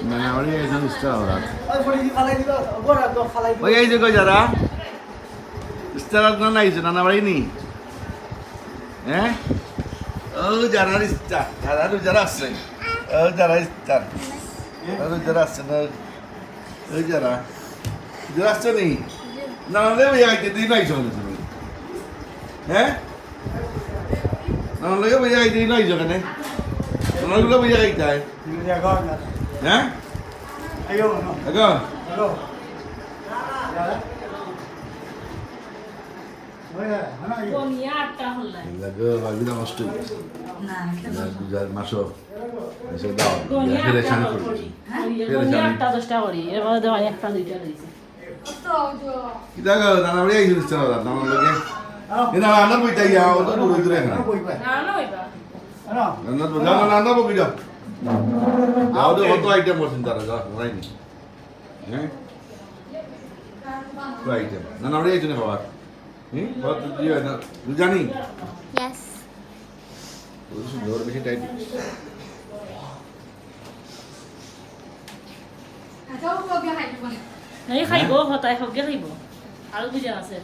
মানে আমার একজন ইচ্ছা ওরা ওই এই যে কই যারা ইস্তার না আইছে নানা বাড়ি নি হ্যাঁ ও যারা ইস্তা যারা আছে ও যারা ইস্তার যারা আছে না ওই যারা আসছে নি না হলে ওই আইতে দিন আইছো তুমি হ্যাঁ না হলে ওই আইতে দিন আইছো কেন ওনাগুলো ওই আইতে হয় হ্যাঁ এখন মাসো দাও কত আইটেম করছেন তারা হ্যাঁ আইটেম না আমরা এই জন্য বাবা জানি সুন্দর বেশি টাইট খাইব সদায় সবকে খাইব আৰু বুজা আছে